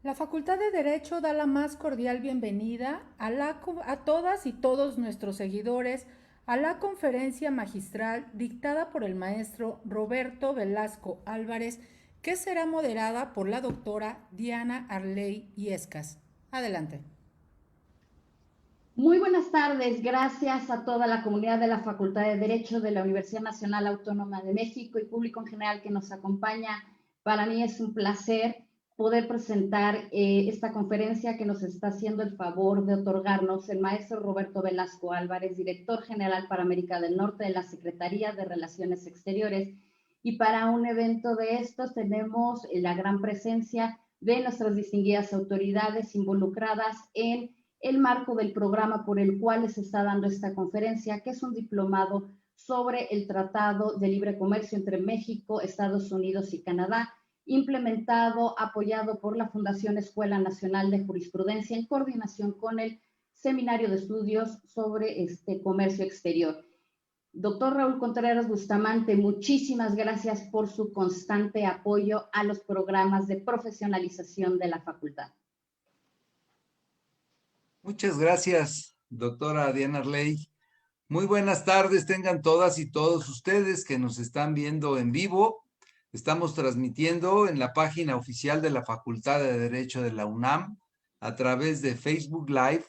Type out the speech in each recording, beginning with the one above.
La Facultad de Derecho da la más cordial bienvenida a todas y todos nuestros seguidores a la conferencia magistral dictada por el maestro Roberto Velasco Álvarez, que será moderada por la doctora Diana Arley Iescas. Adelante. Muy buenas tardes, gracias a toda la comunidad de la Facultad de Derecho de la Universidad Nacional Autónoma de México y público en general que nos acompaña. Para mí es un placer poder presentar esta conferencia que nos está haciendo el favor de otorgarnos el maestro Roberto Velasco Álvarez, director general para América del Norte de la Secretaría de Relaciones Exteriores. Y para un evento de estos tenemos la gran presencia de nuestras distinguidas autoridades involucradas en el marco del programa por el cual se está dando esta conferencia, que es un diplomado sobre el Tratado de Libre Comercio entre México, Estados Unidos y Canadá, implementado, apoyado por la Fundación Escuela Nacional de Jurisprudencia en coordinación con el Seminario de Estudios sobre Comercio Exterior. Doctor Raúl Contreras Bustamante, muchísimas gracias por su constante apoyo a los programas de profesionalización de la facultad. Muchas gracias, doctora Diana Arley. Muy buenas tardes, tengan todas y todos ustedes que nos están viendo en vivo. Estamos transmitiendo en la página oficial de la Facultad de Derecho de la UNAM a través de Facebook Live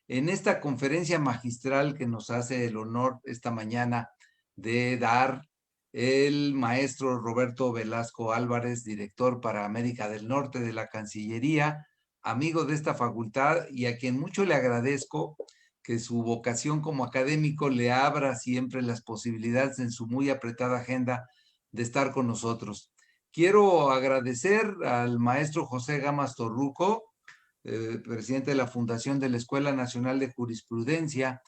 en esta conferencia magistral que nos hace el honor esta mañana de dar el maestro Roberto Velasco Álvarez, director para América del Norte de la Cancillería, amigo de esta facultad y a quien mucho le agradezco que su vocación como académico le abra siempre las posibilidades en su muy apretada agenda de estar con nosotros. Quiero agradecer al maestro José Gamas Torruco, presidente de la Fundación de la Escuela Nacional de Jurisprudencia,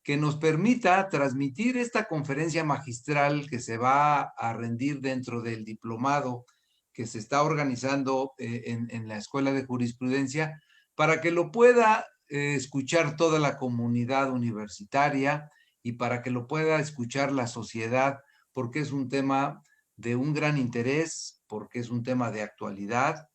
que nos permita transmitir esta conferencia magistral que se va a rendir dentro del diplomado que se está organizando en la Escuela de Jurisprudencia, para que lo pueda escuchar toda la comunidad universitaria y para que lo pueda escuchar la sociedad, porque es un tema de un gran interés, porque es un tema de actualidad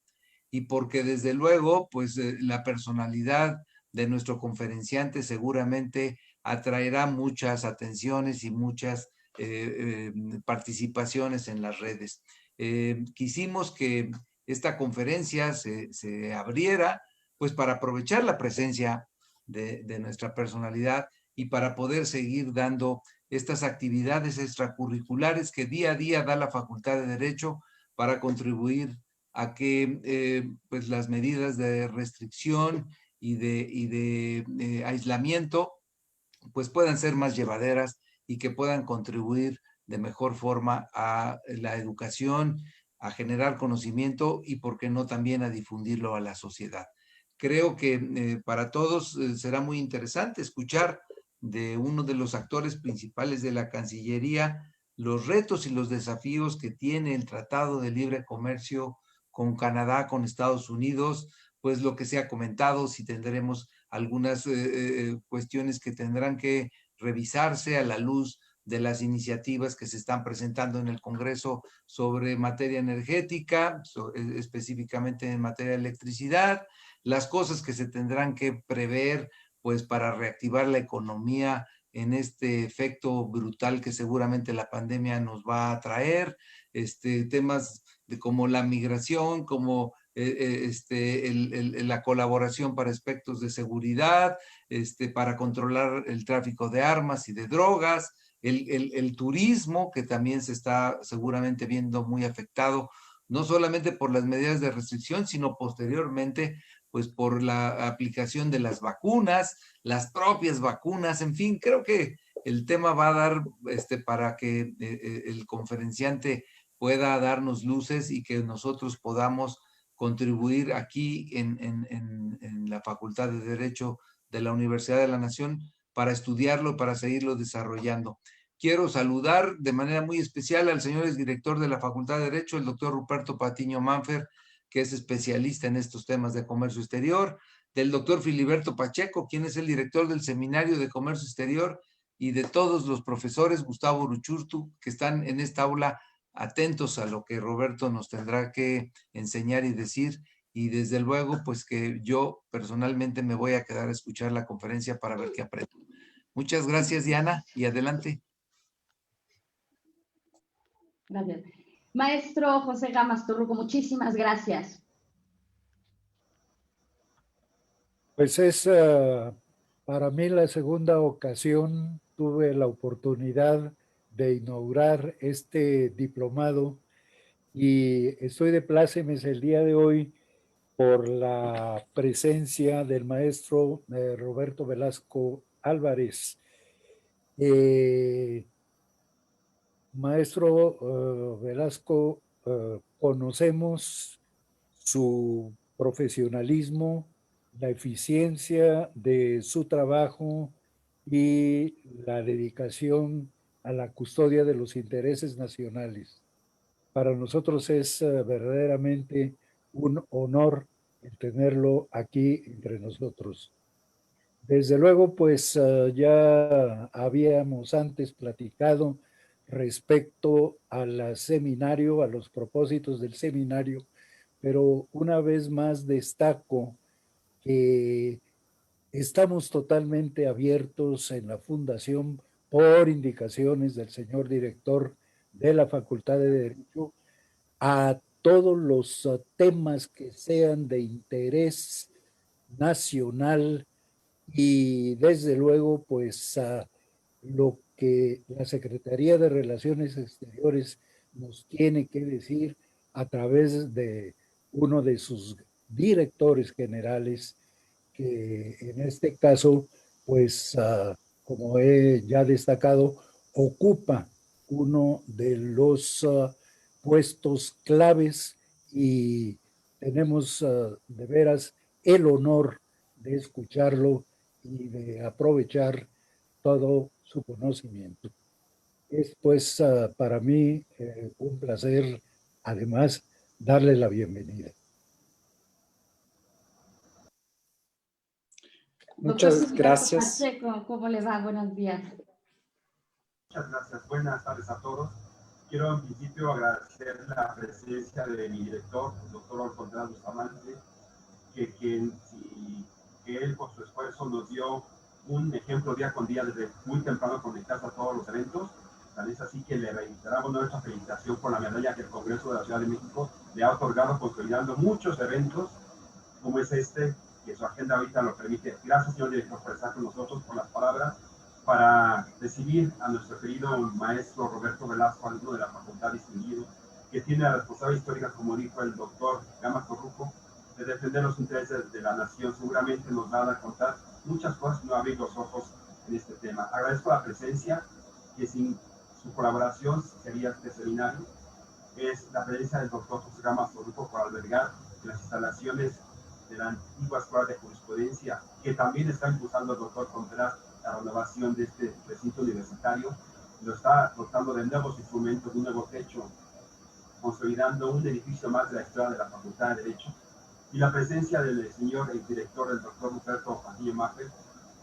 y porque desde luego, pues la personalidad de nuestro conferenciante seguramente atraerá muchas atenciones y muchas participaciones en las redes. Quisimos que esta conferencia se abriera pues para aprovechar la presencia de nuestra personalidad y para poder seguir dando estas actividades extracurriculares que día a día da la Facultad de Derecho para contribuir a que pues las medidas de restricción y de aislamiento pues puedan ser más llevaderas y que puedan contribuir de mejor forma a la educación, a generar conocimiento y, por qué no, también a difundirlo a la sociedad. Creo que para todos será muy interesante escuchar de uno de los actores principales de la Cancillería los retos y los desafíos que tiene el Tratado de Libre Comercio con Canadá, con Estados Unidos, pues lo que se ha comentado, si tendremos algunas cuestiones que tendrán que revisarse a la luz de las iniciativas que se están presentando en el Congreso sobre materia energética, específicamente en materia de electricidad, las cosas que se tendrán que prever pues para reactivar la economía en este efecto brutal que seguramente la pandemia nos va a traer, temas de como la migración, como la colaboración para aspectos de seguridad, para controlar el tráfico de armas y de drogas, el turismo, que también se está seguramente viendo muy afectado, no solamente por las medidas de restricción, sino posteriormente, pues por la aplicación de las vacunas, las propias vacunas, en fin, creo que el tema va a dar para que el conferenciante pueda darnos luces y que nosotros podamos contribuir aquí en la Facultad de Derecho de la Universidad de la Nación para estudiarlo, para seguirlo desarrollando. Quiero saludar de manera muy especial al señor director de la Facultad de Derecho, el doctor Ruperto Patiño Manfer, que es especialista en estos temas de comercio exterior, del doctor Filiberto Pacheco, quien es el director del Seminario de Comercio Exterior, y de todos los profesores, Gustavo Uruchurtu, que están en esta aula atentos a lo que Roberto nos tendrá que enseñar y decir, y desde luego, pues que yo personalmente me voy a quedar a escuchar la conferencia para ver qué aprendo. Muchas gracias, Diana, y adelante. Gracias. Maestro José Gámez Torruco, muchísimas gracias. Pues es para mí la segunda ocasión, tuve la oportunidad de inaugurar este diplomado y estoy de plácemes el día de hoy por la presencia del maestro Roberto Velasco Álvarez. Maestro Velasco, conocemos su profesionalismo, la eficiencia de su trabajo y la dedicación a la custodia de los intereses nacionales. Para nosotros es verdaderamente un honor el tenerlo aquí entre nosotros. Desde luego, pues ya habíamos antes platicado respecto al seminario, a los propósitos del seminario, pero una vez más destaco que estamos totalmente abiertos en la Fundación por indicaciones del señor director de la Facultad de Derecho a todos los temas que sean de interés nacional y desde luego pues lo que la Secretaría de Relaciones Exteriores nos tiene que decir a través de uno de sus directores generales, que en este caso, pues, como he ya destacado, ocupa uno de los puestos claves y tenemos de veras el honor de escucharlo y de aprovechar todo su conocimiento. Es pues para mí un placer, además, darle la bienvenida. Doctor Muchas Gilberto gracias. Pacheco, ¿cómo le va? Buenos días. Muchas gracias. Buenas tardes a todos. Quiero en principio agradecer la presencia de mi director, el doctor Alfonso Bustamante, que él con su esfuerzo nos dio un ejemplo día con día desde muy temprano conectarse a todos los eventos. Tal es así que le reiteramos nuestra felicitación por la medalla que el Congreso de la Ciudad de México le ha otorgado, consolidando muchos eventos como es este, que su agenda ahorita lo permite. Gracias, señor director, por estar con nosotros, por las palabras, para recibir a nuestro querido maestro Roberto Velasco, alumno de la Facultad Distinguido, que tiene la responsabilidad histórica, como dijo el doctor Gámez Torruco, de defender los intereses de la nación. Seguramente nos va a contar muchas cosas, no abrir los ojos en este tema. Agradezco la presencia, que sin su colaboración sería este seminario. Es la presencia del doctor José Gámez Torruco por albergar en las instalaciones de la antigua Escuela de Jurisprudencia, que también está impulsando el doctor Contreras la renovación de este recinto universitario. Lo está dotando de nuevos instrumentos, de un nuevo techo, consolidando un edificio más de la historia de la Facultad de Derecho. Y la presencia del señor director, el doctor Ruperto Padilla Maffer,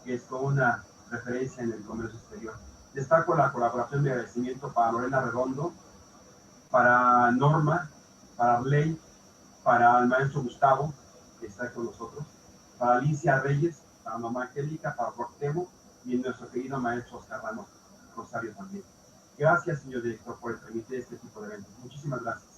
que es como una referencia en el comercio exterior. Destaco la colaboración de agradecimiento para Lorena Redondo, para Norma, para Arley, para el maestro Gustavo, que está con nosotros, para Alicia Reyes, para mamá Angélica, para Cortemo y nuestro querido maestro Oscar Ramos Rosario también. Gracias, señor director, por permitir este tipo de eventos. Muchísimas gracias.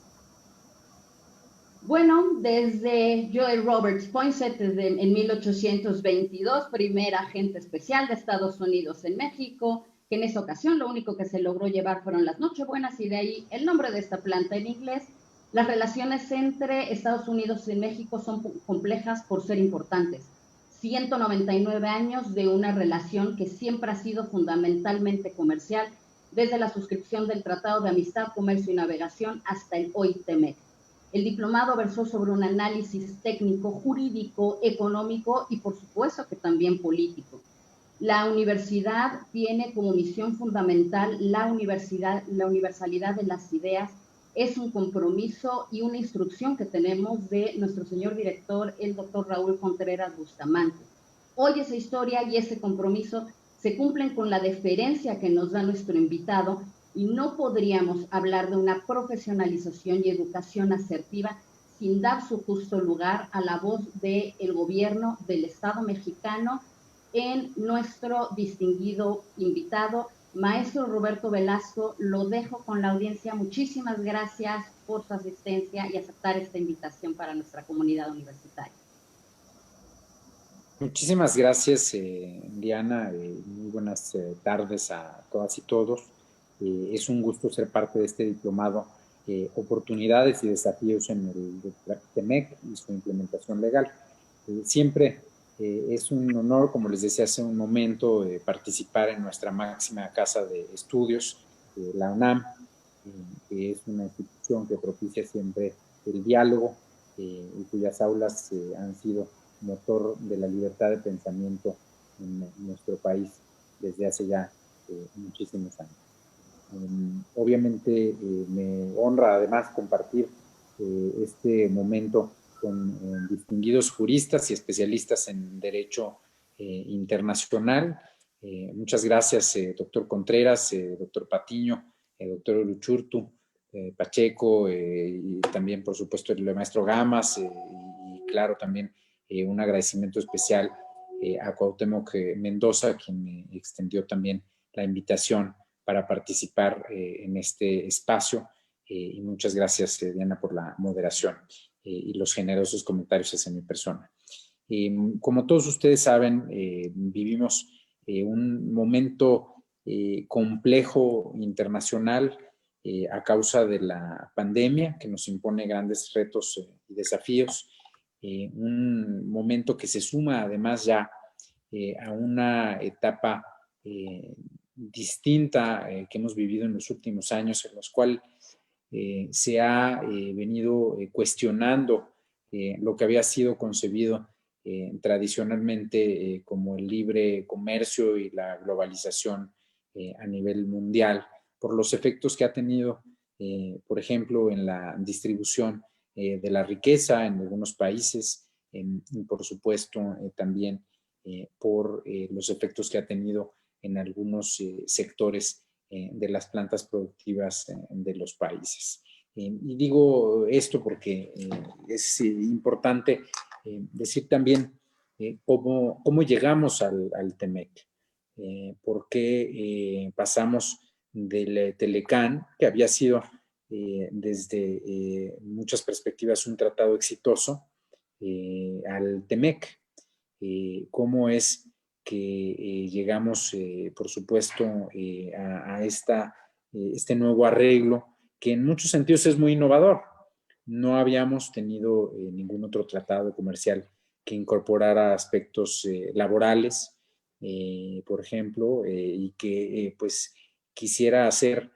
Bueno, desde Joel Roberts Poinsett, en 1822, primer agente especial de Estados Unidos en México, que en esa ocasión lo único que se logró llevar fueron las Nochebuenas, y de ahí el nombre de esta planta en inglés. Las relaciones entre Estados Unidos y México son complejas por ser importantes. 199 años de una relación que siempre ha sido fundamentalmente comercial, desde la suscripción del Tratado de Amistad, Comercio y Navegación hasta el hoy-TEMEC. El diplomado versó sobre un análisis técnico, jurídico, económico y por supuesto que también político. La universidad tiene como misión fundamental la universalidad de las ideas. Es un compromiso y una instrucción que tenemos de nuestro señor director, el doctor Raúl Contreras Bustamante. Hoy esa historia y ese compromiso se cumplen con la deferencia que nos da nuestro invitado, y no podríamos hablar de una profesionalización y educación asertiva sin dar su justo lugar a la voz del gobierno del Estado mexicano en nuestro distinguido invitado, maestro Roberto Velasco. Lo dejo con la audiencia. Muchísimas gracias por su asistencia y aceptar esta invitación para nuestra comunidad universitaria. Muchísimas gracias, Diana. Muy buenas tardes a todas y todos. Es un gusto ser parte de este diplomado, Oportunidades y Desafíos en el TEMEC y su implementación legal. Siempre es un honor, como les decía hace un momento, participar en nuestra máxima casa de estudios, la UNAM, que es una institución que propicia siempre el diálogo y cuyas aulas han sido motor de la libertad de pensamiento en nuestro país desde hace ya muchísimos años. Obviamente me honra además compartir este momento con distinguidos juristas y especialistas en derecho internacional. Muchas gracias, doctor Contreras, doctor Patiño, doctor Uruchurtu, Pacheco, y también, por supuesto, el maestro Gamas, y claro, también un agradecimiento especial a Cuauhtémoc Mendoza, quien me extendió también la invitación para participar en este espacio. Y muchas gracias, Diana, por la moderación y los generosos comentarios hacia mi persona. Como todos ustedes saben, vivimos un momento complejo internacional a causa de la pandemia, que nos impone grandes retos y desafíos. Un momento que se suma además ya a una etapa distinta que hemos vivido en los últimos años, en los cuales se ha venido cuestionando lo que había sido concebido tradicionalmente como el libre comercio y la globalización a nivel mundial, por los efectos que ha tenido, por ejemplo, en la distribución de la riqueza en algunos países, y por supuesto también por los efectos que ha tenido en algunos sectores de las plantas productivas de los países. Y digo esto porque es importante decir también cómo llegamos al TEMEC, por qué pasamos del Telecán, que había sido desde muchas perspectivas un tratado exitoso, al TEMEC. Cómo es que llegamos, por supuesto, a este nuevo arreglo, que en muchos sentidos es muy innovador. No habíamos tenido ningún otro tratado comercial que incorporara aspectos laborales, por ejemplo, y que pues quisiera hacer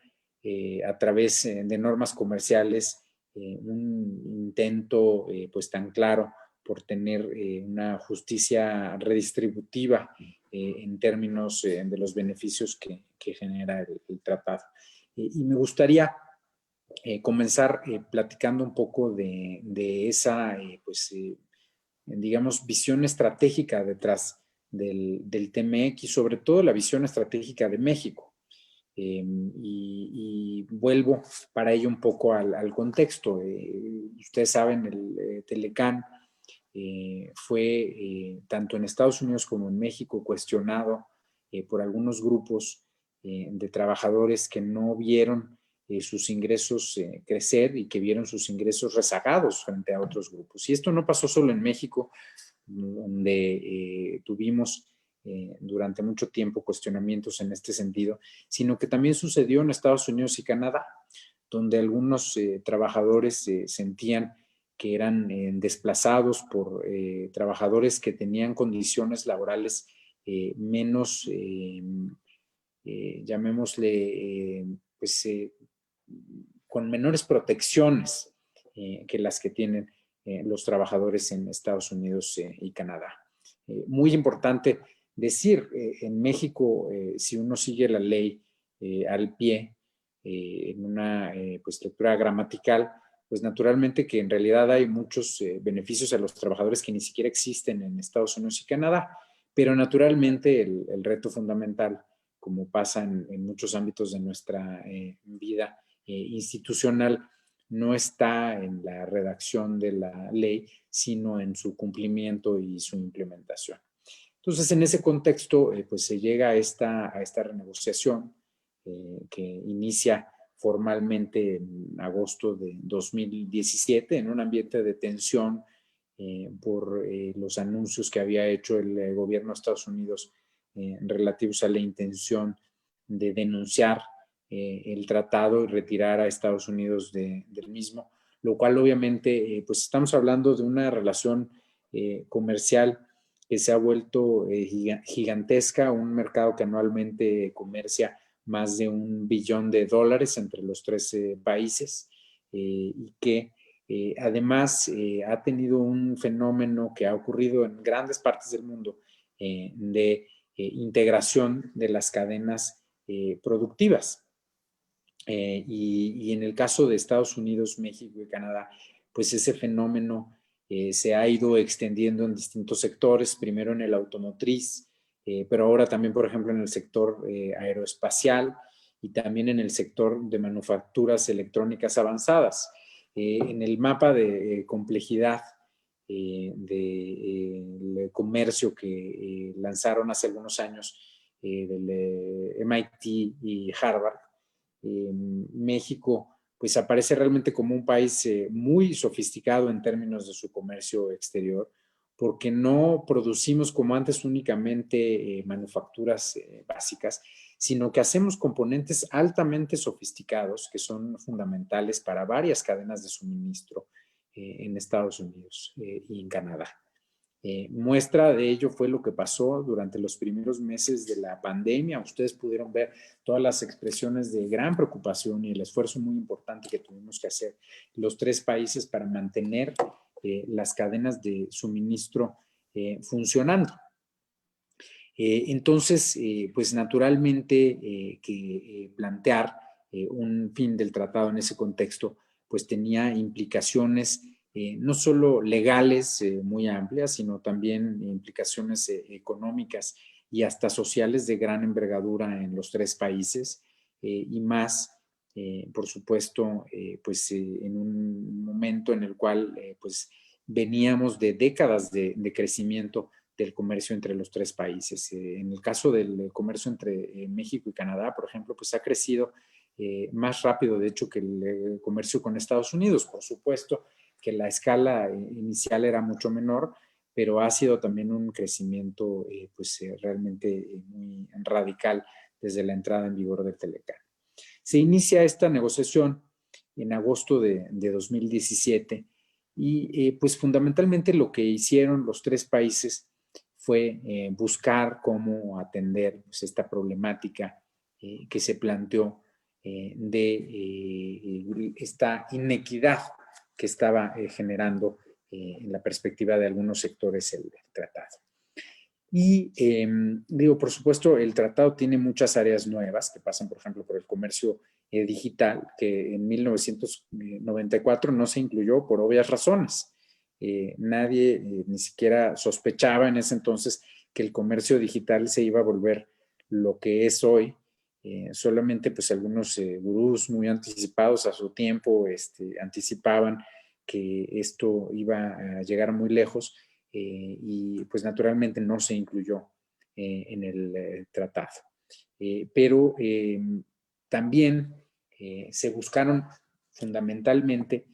a través de normas comerciales un intento pues tan claro por tener una justicia redistributiva en términos de los beneficios que genera el tratado. Y me gustaría comenzar platicando un poco de esa, digamos, visión estratégica detrás del TEMEC y sobre todo la visión estratégica de México. Y vuelvo para ello un poco al contexto. Ustedes saben, el Telecán fue tanto en Estados Unidos como en México cuestionado por algunos grupos de trabajadores que no vieron sus ingresos crecer y que vieron sus ingresos rezagados frente a otros grupos. Y esto no pasó solo en México, donde tuvimos durante mucho tiempo cuestionamientos en este sentido, sino que también sucedió en Estados Unidos y Canadá, donde algunos trabajadores sentían que eran desplazados por trabajadores que tenían condiciones laborales menos, llamémosle, con menores protecciones que las que tienen los trabajadores en Estados Unidos y Canadá. Muy importante decir, en México, si uno sigue la ley al pie, en una estructura gramatical, pues naturalmente que en realidad hay muchos beneficios a los trabajadores que ni siquiera existen en Estados Unidos y Canadá, pero naturalmente el reto fundamental, como pasa en muchos ámbitos de nuestra vida institucional, no está en la redacción de la ley, sino en su cumplimiento y su implementación. Entonces, en ese contexto, pues se llega a esta renegociación que inicia formalmente en agosto de 2017 en un ambiente de tensión por los anuncios que había hecho el gobierno de Estados Unidos relativos a la intención de denunciar el tratado y retirar a Estados Unidos del mismo, lo cual obviamente pues estamos hablando de una relación comercial que se ha vuelto gigantesca, un mercado que anualmente comercia más de $1 billón entre los 13 países y que además ha tenido un fenómeno que ha ocurrido en grandes partes del mundo de integración de las cadenas productivas. Y en el caso de Estados Unidos, México y Canadá, pues ese fenómeno se ha ido extendiendo en distintos sectores, primero en el automotriz, pero ahora también, por ejemplo, en el sector aeroespacial y también en el sector de manufacturas electrónicas avanzadas. En el mapa de complejidad del comercio que lanzaron hace algunos años del MIT y Harvard, México pues aparece realmente como un país muy sofisticado en términos de su comercio exterior, porque no producimos como antes únicamente manufacturas básicas, sino que hacemos componentes altamente sofisticados que son fundamentales para varias cadenas de suministro en Estados Unidos y en Canadá. Muestra de ello fue lo que pasó durante los primeros meses de la pandemia. Ustedes pudieron ver todas las expresiones de gran preocupación y el esfuerzo muy importante que tuvimos que hacer los 3 países para mantener las cadenas de suministro funcionando. Entonces, pues naturalmente que plantear un fin del tratado en ese contexto, pues tenía implicaciones no solo legales muy amplias, sino también implicaciones económicas y hasta sociales de gran envergadura en los 3 países y más, por supuesto, pues en un momento en el cual pues veníamos de décadas de crecimiento del comercio entre los 3 países. En el caso del comercio entre México y Canadá, por ejemplo, pues ha crecido más rápido, de hecho, que el comercio con Estados Unidos, por supuesto, que la escala inicial era mucho menor, pero ha sido también un crecimiento realmente muy radical desde la entrada en vigor del TLCAN. Se inicia esta negociación en agosto de 2017 y pues fundamentalmente lo que hicieron los 3 países fue buscar cómo atender pues, esta problemática que se planteó de esta inequidad que estaba generando en la perspectiva de algunos sectores el tratado. Y digo, por supuesto, el tratado tiene muchas áreas nuevas que pasan, por ejemplo, por el comercio digital, que en 1994 no se incluyó por obvias razones. Nadie ni siquiera sospechaba en ese entonces que el comercio digital se iba a volver lo que es hoy. Solamente pues algunos gurús muy anticipados a su tiempo anticipaban que esto iba a llegar muy lejos y pues naturalmente no se incluyó en el tratado. Pero también se buscaron fundamentalmente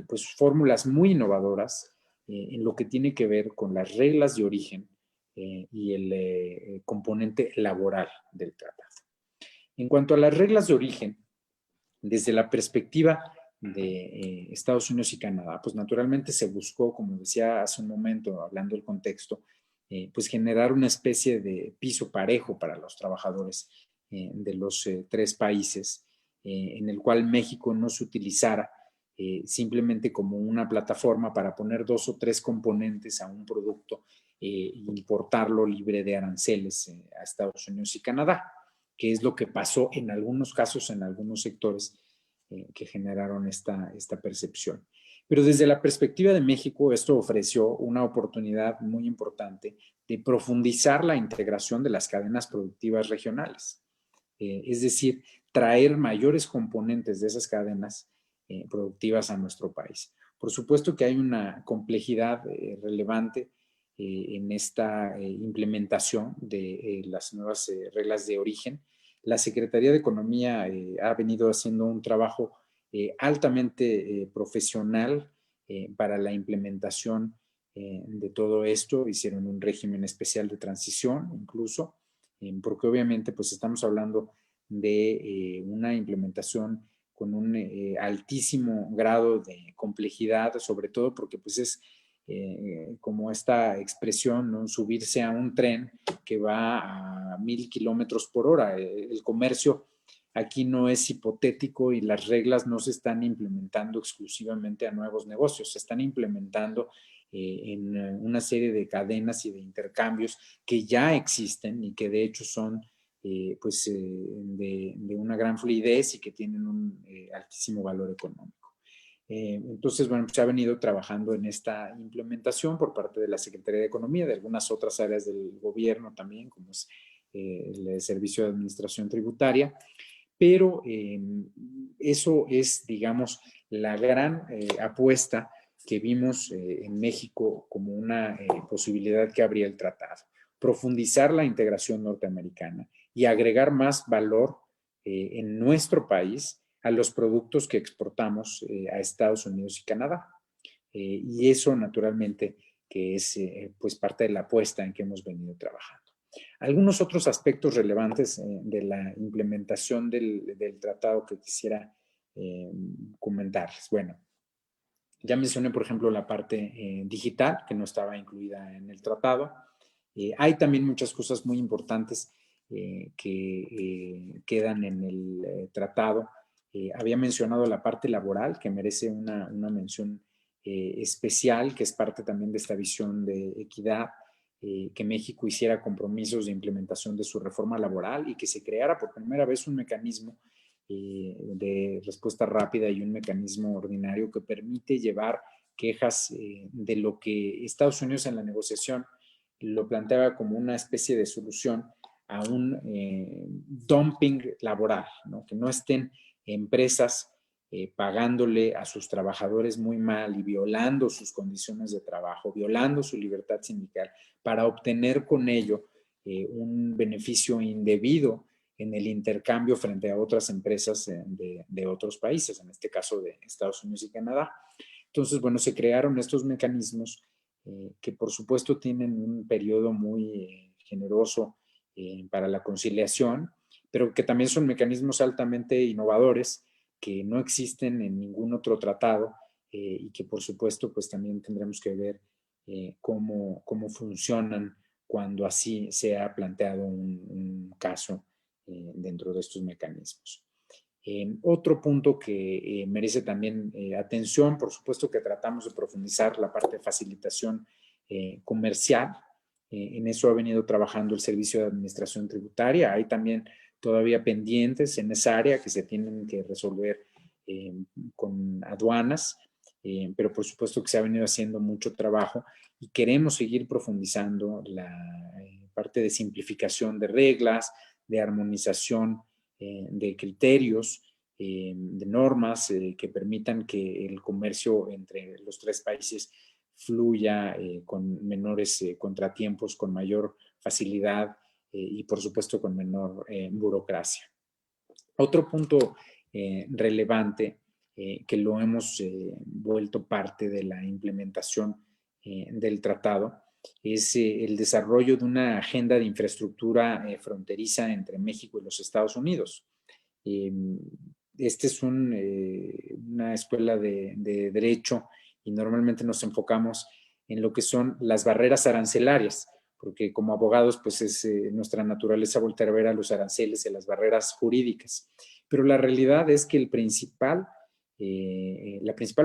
pues fórmulas muy innovadoras en lo que tiene que ver con las reglas de origen y el componente laboral del tratado. En cuanto a las reglas de origen, desde la perspectiva de Estados Unidos y Canadá, pues naturalmente se buscó, como decía hace un momento, hablando del contexto, pues generar una especie de piso parejo para los trabajadores de los 3 países, en el cual México no se utilizara simplemente como una plataforma para poner 2 o 3 componentes a un producto e importarlo libre de aranceles a Estados Unidos y Canadá, que es lo que pasó en algunos casos, en algunos sectores que generaron esta percepción. Pero desde la perspectiva de México, esto ofreció una oportunidad muy importante de profundizar la integración de las cadenas productivas regionales. Es decir, traer mayores componentes de esas cadenas productivas a nuestro país. Por supuesto que hay una complejidad relevante en esta implementación de las nuevas reglas de origen. La Secretaría de Economía ha venido haciendo un trabajo altamente profesional para la implementación de todo esto. Hicieron un régimen especial de transición incluso, porque obviamente pues estamos hablando de una implementación con un altísimo grado de complejidad, sobre todo porque pues es como esta expresión, ¿no? Subirse a un tren que va a 1000 kilómetros por hora. El comercio aquí no es hipotético y las reglas no se están implementando exclusivamente a nuevos negocios, se están implementando en una serie de cadenas y de intercambios que ya existen y que de hecho son de una gran fluidez y que tienen un altísimo valor económico. Entonces, bueno, se ha venido trabajando en esta implementación por parte de la Secretaría de Economía, de algunas otras áreas del gobierno también, como es el Servicio de Administración Tributaria, pero eso es, digamos, la gran apuesta que vimos en México como una posibilidad que abría el tratado. Profundizar la integración norteamericana y agregar más valor en nuestro país a los productos que exportamos a Estados Unidos y Canadá. Y eso, naturalmente, que es pues parte de la apuesta en que hemos venido trabajando. Algunos otros aspectos relevantes de la implementación del tratado que quisiera comentarles. Bueno, ya mencioné, por ejemplo, la parte digital, que no estaba incluida en el tratado. Hay también muchas cosas muy importantes que quedan en el tratado. Había mencionado la parte laboral, que merece una mención especial, que es parte también de esta visión de equidad, que México hiciera compromisos de implementación de su reforma laboral y que se creara por primera vez un mecanismo de respuesta rápida y un mecanismo ordinario que permite llevar quejas de lo que Estados Unidos en la negociación lo planteaba como una especie de solución a un dumping laboral, ¿no? Que no estén empresas pagándole a sus trabajadores muy mal y violando sus condiciones de trabajo, violando su libertad sindical para obtener con ello un beneficio indebido en el intercambio frente a otras empresas de otros países, en este caso de Estados Unidos y Canadá. Entonces, bueno, se crearon estos mecanismos que por supuesto tienen un periodo muy generoso para la conciliación, pero que también son mecanismos altamente innovadores que no existen en ningún otro tratado y que por supuesto pues también tendremos que ver cómo funcionan cuando así se ha planteado un caso dentro de estos mecanismos. Otro punto que merece también atención, por supuesto que tratamos de profundizar la parte de facilitación comercial. En eso ha venido trabajando el Servicio de Administración Tributaria. Hay también todavía pendientes en esa área que se tienen que resolver con aduanas, pero por supuesto que se ha venido haciendo mucho trabajo y queremos seguir profundizando la parte de simplificación de reglas, de armonización de criterios, de normas que permitan que el comercio entre los tres países fluya con menores contratiempos, con mayor facilidad y por supuesto con menor burocracia. Otro punto relevante que lo hemos vuelto parte de la implementación del tratado es el desarrollo de una agenda de infraestructura fronteriza entre México y los Estados Unidos. Este es una escuela de derecho y normalmente nos enfocamos en lo que son las barreras arancelarias, porque como abogados pues es nuestra naturaleza voltear a ver a los aranceles y las barreras jurídicas. Pero la realidad es que la principal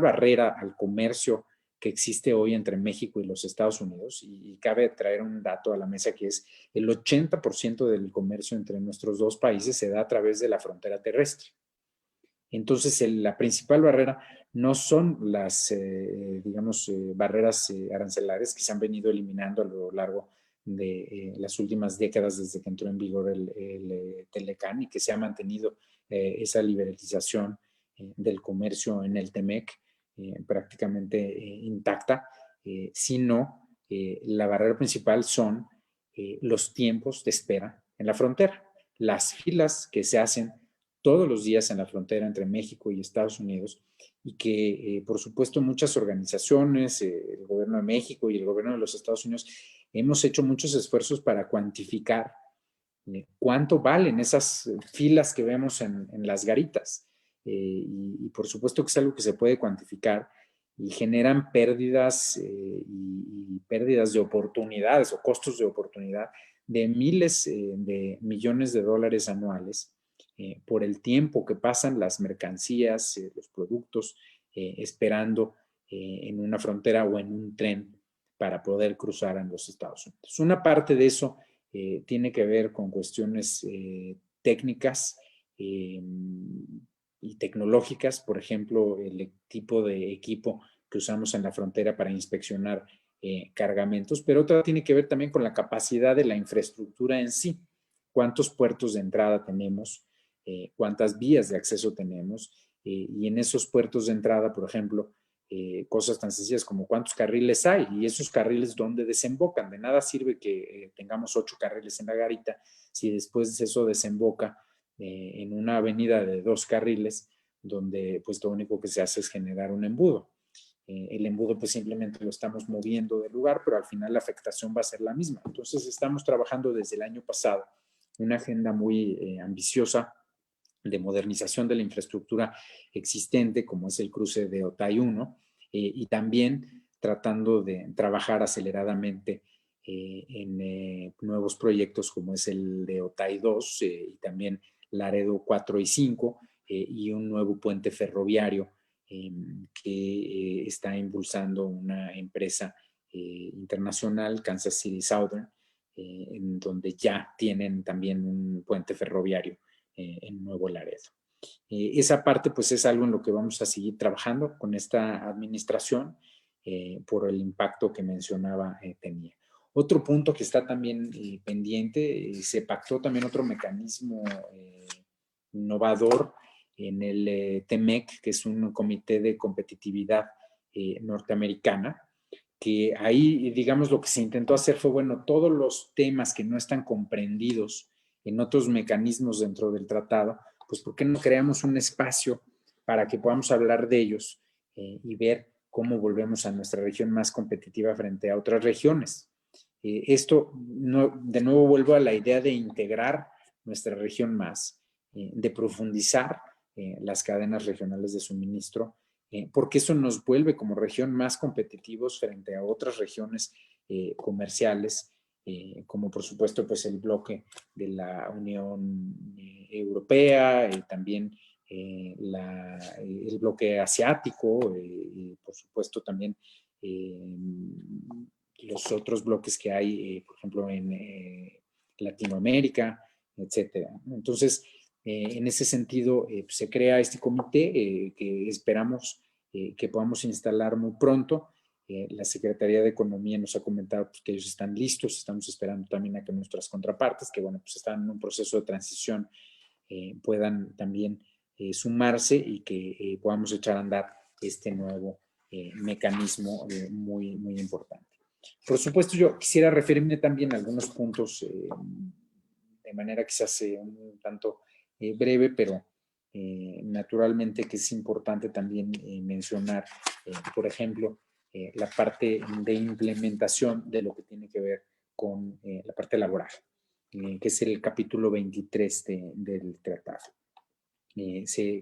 barrera al comercio que existe hoy entre México y los Estados Unidos, y cabe traer un dato a la mesa que es el 80% del comercio entre nuestros dos países se da a través de la frontera terrestre. Entonces, la principal barrera no son las, barreras arancelarias que se han venido eliminando a lo largo de las últimas décadas desde que entró en vigor el TELECAN y que se ha mantenido esa liberalización del comercio en el TEMEC prácticamente intacta, sino la barrera principal son los tiempos de espera en la frontera. Las filas que se hacen todos los días en la frontera entre México y Estados Unidos y que, por supuesto, muchas organizaciones, el gobierno de México y el gobierno de los Estados Unidos, hemos hecho muchos esfuerzos para cuantificar cuánto valen esas filas que vemos en las garitas. Y por supuesto que es algo que se puede cuantificar y generan pérdidas y pérdidas de oportunidades o costos de oportunidad de miles de millones de dólares anuales por el tiempo que pasan las mercancías, los productos, esperando en una frontera o en un tren para poder cruzar a los Estados Unidos. Una parte de eso tiene que ver con cuestiones técnicas y tecnológicas, por ejemplo, el tipo de equipo que usamos en la frontera para inspeccionar cargamentos, pero otra tiene que ver también con la capacidad de la infraestructura en sí. ¿Cuántos puertos de entrada tenemos? ¿Cuántas vías de acceso tenemos? Y en esos puertos de entrada, por ejemplo, cosas tan sencillas como cuántos carriles hay y esos carriles dónde desembocan. De nada sirve que tengamos 8 carriles en la garita si después eso desemboca en una avenida de 2 carriles donde pues lo único que se hace es generar un embudo. El embudo pues simplemente lo estamos moviendo del lugar, pero al final la afectación va a ser la misma. Entonces estamos trabajando desde el año pasado una agenda muy ambiciosa de modernización de la infraestructura existente, como es el cruce de Otay 1, y también tratando de trabajar aceleradamente en nuevos proyectos como es el de Otay 2 y también Laredo 4 y 5 y un nuevo puente ferroviario que está impulsando una empresa internacional, Kansas City Southern, en donde ya tienen también un puente ferroviario en Nuevo Laredo. Esa parte pues es algo en lo que vamos a seguir trabajando con esta administración por el impacto que mencionaba tenía. Otro punto que está también pendiente, se pactó también otro mecanismo innovador en el TEMEC, que es un comité de competitividad norteamericana, que ahí, digamos, lo que se intentó hacer fue, bueno, todos los temas que no están comprendidos en otros mecanismos dentro del tratado, pues ¿por qué no creamos un espacio para que podamos hablar de ellos y ver cómo volvemos a nuestra región más competitiva frente a otras regiones? Esto, no, de nuevo vuelvo a la idea de integrar nuestra región más, de profundizar las cadenas regionales de suministro, porque eso nos vuelve como región más competitivos frente a otras regiones comerciales, como por supuesto pues el bloque de la Unión Europea, también el bloque asiático, por supuesto también los otros bloques que hay, por ejemplo, en Latinoamérica, etcétera. Entonces, en ese sentido, se crea este comité que esperamos que podamos instalar muy pronto. La Secretaría de Economía nos ha comentado pues, que ellos están listos, estamos esperando también a que nuestras contrapartes, que bueno, pues están en un proceso de transición, puedan también sumarse y que podamos echar a andar este nuevo mecanismo muy, muy importante. Por supuesto, yo quisiera referirme también a algunos puntos de manera quizás un tanto breve, pero naturalmente que es importante también mencionar, por ejemplo, la parte de implementación de lo que tiene que ver con la parte laboral, que es el capítulo 23 del tratado.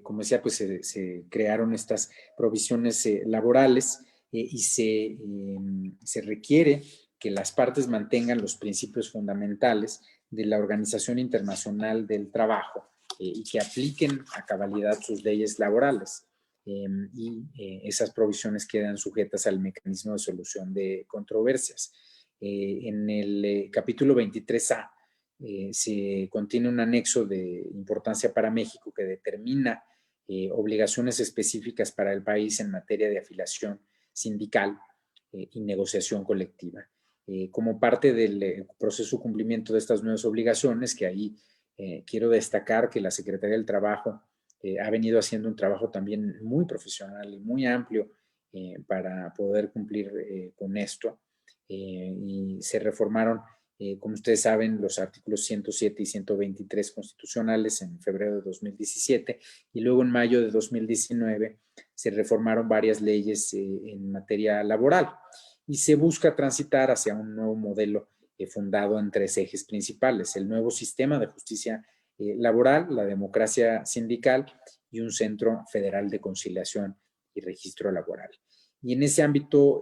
Como decía, pues se crearon estas provisiones laborales y se requiere que las partes mantengan los principios fundamentales de la Organización Internacional del Trabajo y que apliquen a cabalidad sus leyes laborales. Y esas provisiones quedan sujetas al mecanismo de solución de controversias. En el capítulo 23A se contiene un anexo de importancia para México que determina obligaciones específicas para el país en materia de afiliación sindical y negociación colectiva. Como parte del proceso de cumplimiento de estas nuevas obligaciones, que ahí quiero destacar que la Secretaría del Trabajo ha venido haciendo un trabajo también muy profesional y muy amplio para poder cumplir con esto. Y se reformaron, como ustedes saben, los artículos 107 y 123 constitucionales en febrero de 2017, y luego en mayo de 2019 se reformaron varias leyes en materia laboral, y se busca transitar hacia un nuevo modelo fundado en 3 ejes principales: el nuevo sistema de justicia laboral, la democracia sindical y un centro federal de conciliación y registro laboral. Y en ese ámbito,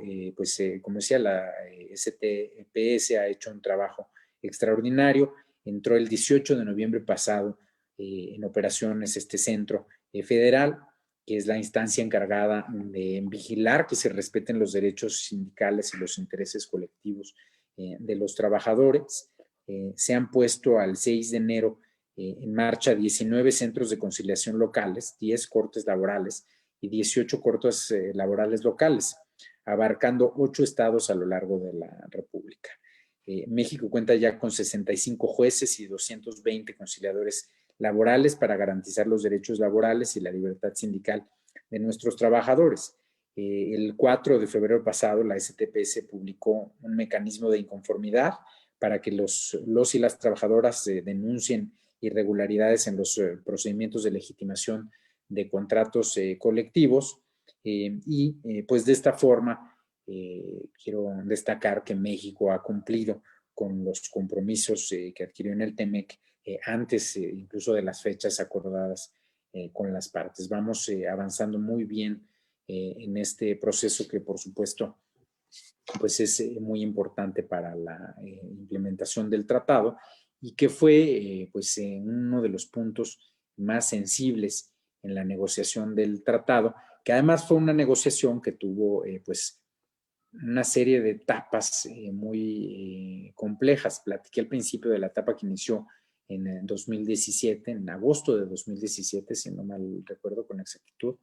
como decía, la STPS ha hecho un trabajo extraordinario. Entró el 18 de noviembre pasado en operaciones este centro federal, que es la instancia encargada de vigilar que se respeten los derechos sindicales y los intereses colectivos de los trabajadores. Se han puesto al 6 de enero en marcha 19 centros de conciliación locales, 10 cortes laborales y 18 cortes laborales locales, abarcando 8 estados a lo largo de la República. México cuenta ya con 65 jueces y 220 conciliadores laborales para garantizar los derechos laborales y la libertad sindical de nuestros trabajadores. El 4 de febrero pasado, la STPS publicó un mecanismo de inconformidad para que los y las trabajadoras denuncien irregularidades en los procedimientos de legitimación de contratos colectivos, y pues de esta forma quiero destacar que México ha cumplido con los compromisos que adquirió en el TEMEC antes incluso de las fechas acordadas con las partes. Vamos avanzando muy bien en este proceso, que por supuesto pues es muy importante para la implementación del tratado, y que fue pues uno de los puntos más sensibles en la negociación del tratado, que además fue una negociación que tuvo pues una serie de etapas muy complejas. Platiqué al principio de la etapa que inició en 2017, en agosto de 2017, si no mal recuerdo con exactitud,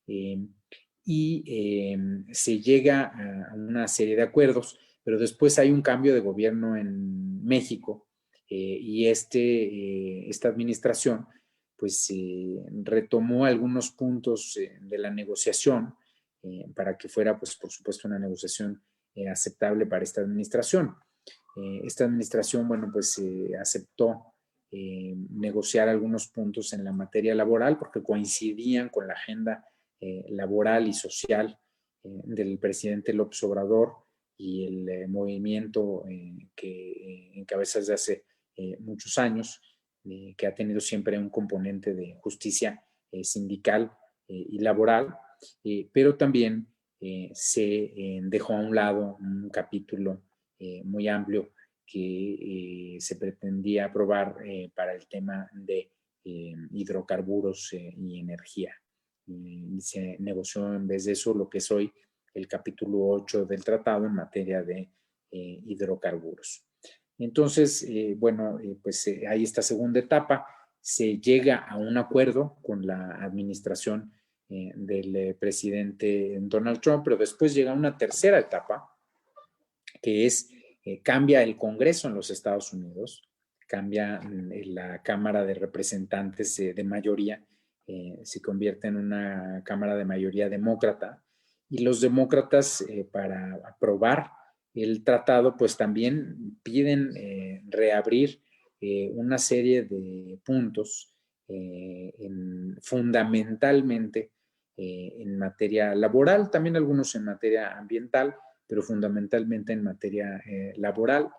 y se llega a una serie de acuerdos, pero después hay un cambio de gobierno en México, y esta administración pues retomó algunos puntos de la negociación para que fuera pues por supuesto una negociación aceptable para esta administración. Esta administración, bueno, pues aceptó negociar algunos puntos en la materia laboral porque coincidían con la agenda laboral y social del presidente López Obrador y el movimiento que encabeza desde hace muchos años, que ha tenido siempre un componente de justicia sindical y laboral, pero también se dejó a un lado un capítulo muy amplio que se pretendía aprobar para el tema de hidrocarburos y energía. Y se negoció en vez de eso lo que es hoy el capítulo 8 del tratado en materia de hidrocarburos. Entonces, pues hay esta segunda etapa, se llega a un acuerdo con la administración del presidente Donald Trump, pero después llega una tercera etapa, que es cambia el Congreso en los Estados Unidos, cambia la Cámara de Representantes de mayoría, se convierte en una Cámara de mayoría demócrata, y los demócratas para aprobar el tratado pues también piden reabrir una serie de puntos fundamentalmente en materia laboral, también algunos en materia ambiental, pero fundamentalmente en materia laboral,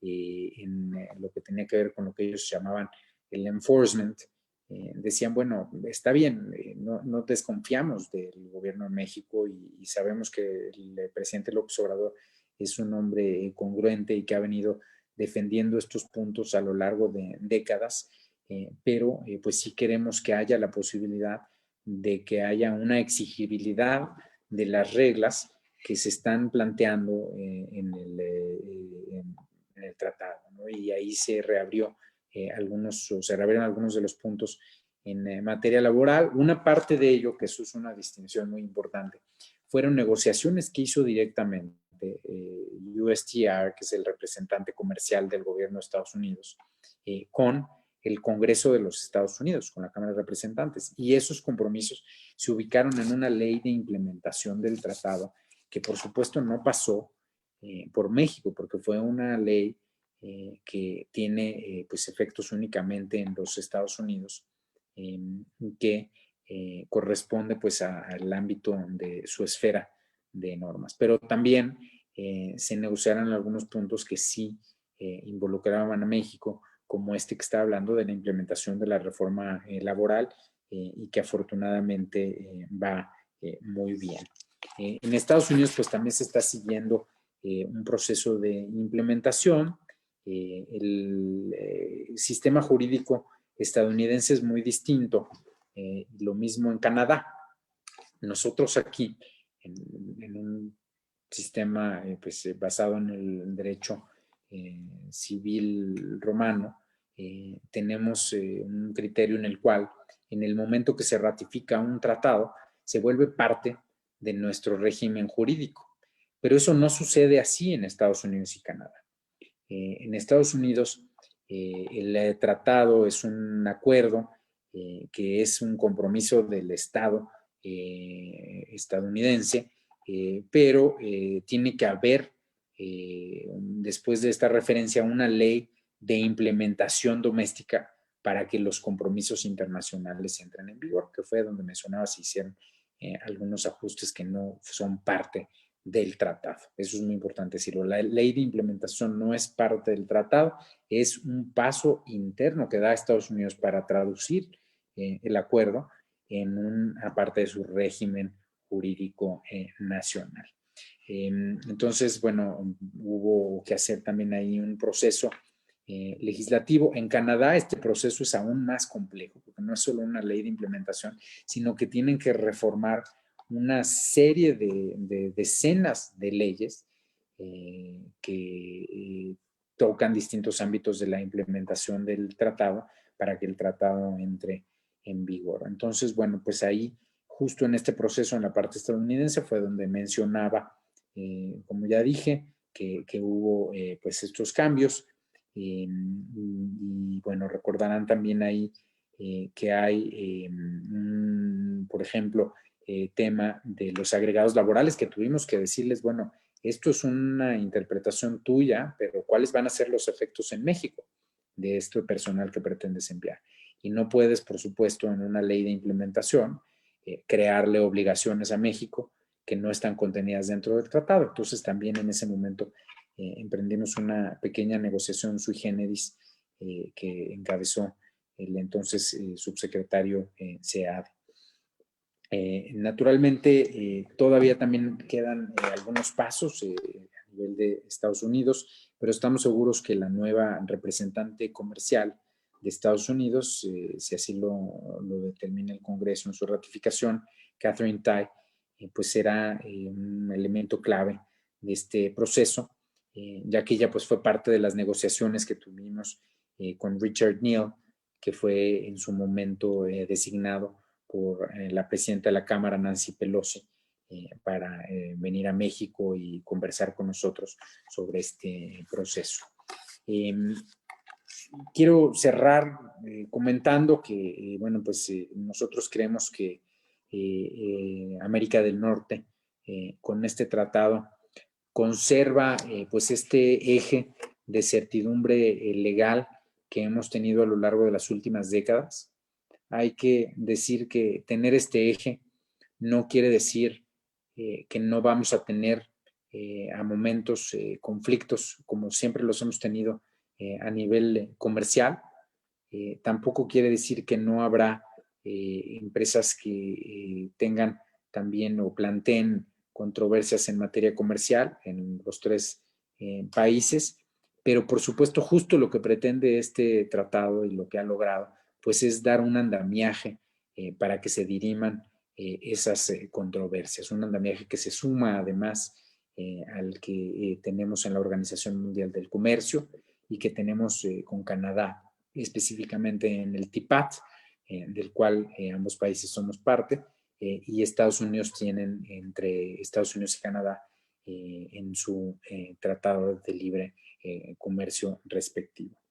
en lo que tenía que ver con lo que ellos llamaban el enforcement. Decían, bueno, está bien, no desconfiamos del gobierno de México y sabemos que el presidente López Obrador es un hombre congruente y que ha venido defendiendo estos puntos a lo largo de décadas, pero pues sí queremos que haya la posibilidad de que haya una exigibilidad de las reglas que se están planteando en el tratado, ¿no? Y ahí se reabrieron algunos de los puntos en materia laboral. Una parte de ello, que eso es una distinción muy importante, fueron negociaciones que hizo directamente USTR, que es el representante comercial del gobierno de Estados Unidos, con el Congreso de los Estados Unidos, con la Cámara de Representantes. Y esos compromisos se ubicaron en una ley de implementación del tratado que por supuesto no pasó por México, porque fue una ley que tiene pues efectos únicamente en los Estados Unidos, que corresponde pues al ámbito de su esfera de normas. Pero también se negociaron algunos puntos que sí involucraban a México, como este que está hablando de la implementación de la reforma laboral y que afortunadamente va muy bien. En Estados Unidos pues también se está siguiendo un proceso de implementación. El sistema jurídico estadounidense es muy distinto, lo mismo en Canadá. Nosotros aquí, en un sistema pues, basado en el derecho civil romano, tenemos un criterio en el cual, en el momento que se ratifica un tratado, se vuelve parte de nuestro régimen jurídico. Pero eso no sucede así en Estados Unidos y Canadá. En Estados Unidos, el tratado es un acuerdo que es un compromiso del Estado estadounidense, pero tiene que haber, después de esta referencia, una ley de implementación doméstica para que los compromisos internacionales entren en vigor, que fue donde mencionaba se hicieron algunos ajustes que no son parte del tratado. Eso es muy importante decirlo. La ley de implementación no es parte del tratado, es un paso interno que da Estados Unidos para traducir el acuerdo en una parte de su régimen jurídico nacional. Entonces, bueno, hubo que hacer también ahí un proceso legislativo. En Canadá este proceso es aún más complejo, porque no es solo una ley de implementación, sino que tienen que reformar una serie de decenas de leyes que tocan distintos ámbitos de la implementación del tratado para que el tratado entre en vigor. Entonces, bueno, pues ahí, justo en este proceso, en la parte estadounidense, fue donde mencionaba, como ya dije, que hubo pues estos cambios. Y bueno, recordarán también ahí que hay, por ejemplo, tema de los agregados laborales, que tuvimos que decirles, bueno, esto es una interpretación tuya, pero ¿cuáles van a ser los efectos en México de este personal que pretendes enviar? Y no puedes, por supuesto, en una ley de implementación, crearle obligaciones a México que no están contenidas dentro del tratado. Entonces también en ese momento emprendimos una pequeña negociación sui generis que encabezó el entonces subsecretario Seade. Naturalmente, todavía también quedan algunos pasos a nivel de Estados Unidos, pero estamos seguros que la nueva representante comercial de Estados Unidos, si así lo determina el Congreso en su ratificación, Katherine Tai, pues será un elemento clave de este proceso, ya que ella pues fue parte de las negociaciones que tuvimos con Richard Neal, que fue en su momento designado por la presidenta de la Cámara, Nancy Pelosi, para venir a México y conversar con nosotros sobre este proceso. Quiero cerrar comentando que, bueno, pues nosotros creemos que América del Norte, con este tratado, conserva pues este eje de certidumbre legal que hemos tenido a lo largo de las últimas décadas. Hay que decir que tener este eje no quiere decir que no vamos a tener a momentos conflictos como siempre los hemos tenido a nivel comercial. Tampoco quiere decir que no habrá empresas que tengan también o planteen controversias en materia comercial en los tres países, pero por supuesto justo lo que pretende este tratado y lo que ha logrado pues es dar un andamiaje para que se diriman esas controversias, un andamiaje que se suma además al que tenemos en la Organización Mundial del Comercio y que tenemos con Canadá, específicamente en el TPAT, del cual ambos países somos parte, y Estados Unidos tienen entre Estados Unidos y Canadá en su tratado de libre comercio respectivo.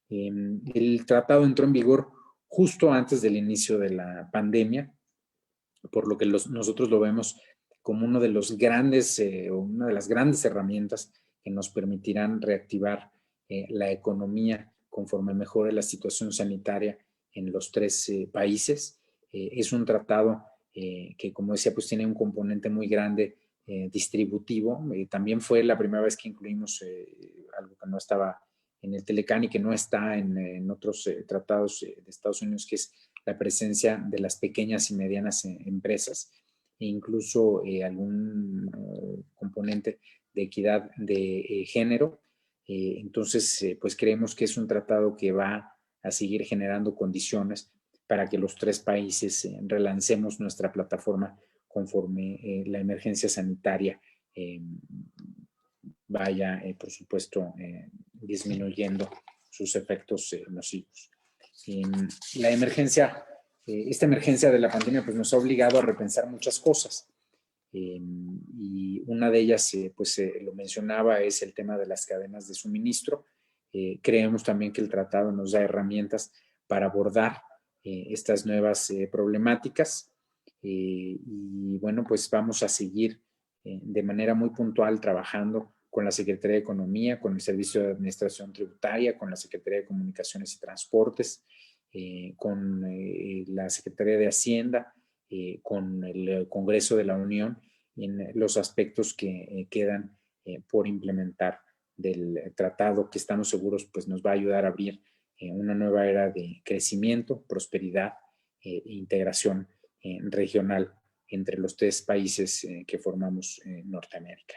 El tratado entró en vigor justo antes del inicio de la pandemia, por lo que nosotros lo vemos como uno de los grandes, una de las grandes herramientas que nos permitirán reactivar la economía conforme mejore la situación sanitaria en los tres países. Es un tratado que, como decía, pues tiene un componente muy grande distributivo. También fue la primera vez que incluimos algo que no estaba en el Telecán y que no está en otros tratados de Estados Unidos, que es la presencia de las pequeñas y medianas empresas e incluso algún componente de equidad de género. Entonces, pues creemos que es un tratado que va a seguir generando condiciones para que los tres países relancemos nuestra plataforma conforme la emergencia sanitaria vaya, por supuesto, disminuyendo sus efectos nocivos. La emergencia, esta emergencia de la pandemia pues nos ha obligado a repensar muchas cosas. Y una de ellas, pues lo mencionaba, es el tema de las cadenas de suministro. Creemos también que el tratado nos da herramientas para abordar estas nuevas problemáticas. Y bueno, pues vamos a seguir de manera muy puntual trabajando con la Secretaría de Economía, con el Servicio de Administración Tributaria, con la Secretaría de Comunicaciones y Transportes, con la Secretaría de Hacienda, con el Congreso de la Unión, en los aspectos que quedan por implementar del tratado, que estamos seguros pues nos va a ayudar a abrir una nueva era de crecimiento, prosperidad e integración regional entre los tres países que formamos Norteamérica.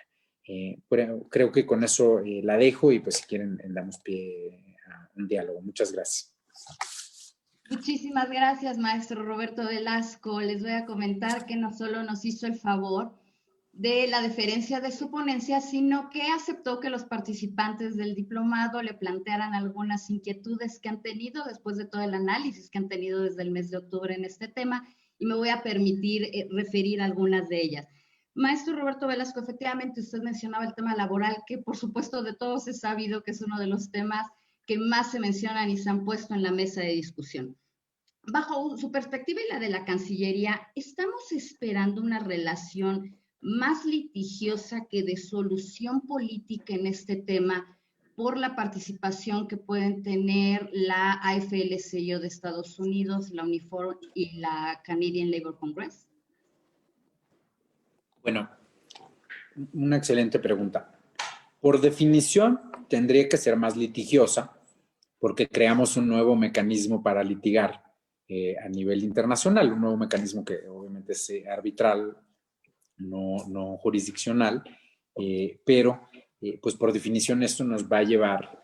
Creo que con eso la dejo y pues si quieren damos pie a un diálogo. Muchas gracias. Muchísimas gracias, maestro Roberto Velasco. Les voy a comentar que no solo nos hizo el favor de la deferencia de su ponencia, sino que aceptó que los participantes del diplomado le plantearan algunas inquietudes que han tenido después de todo el análisis que han tenido desde el mes de octubre en este tema, y me voy a permitir referir algunas de ellas. Maestro Roberto Velasco, efectivamente usted mencionaba el tema laboral, que por supuesto de todos es sabido que es uno de los temas que más se mencionan y se han puesto en la mesa de discusión. Bajo su perspectiva y la de la Cancillería, ¿estamos esperando una relación más litigiosa que de solución política en este tema por la participación que pueden tener la AFL-CIO de Estados Unidos, la Unifor y la Canadian Labour Congress? Bueno, una excelente pregunta. Por definición, tendría que ser más litigiosa porque creamos un nuevo mecanismo para litigar a nivel internacional, un nuevo mecanismo que obviamente es arbitral, no jurisdiccional, pero pues por definición esto nos va a llevar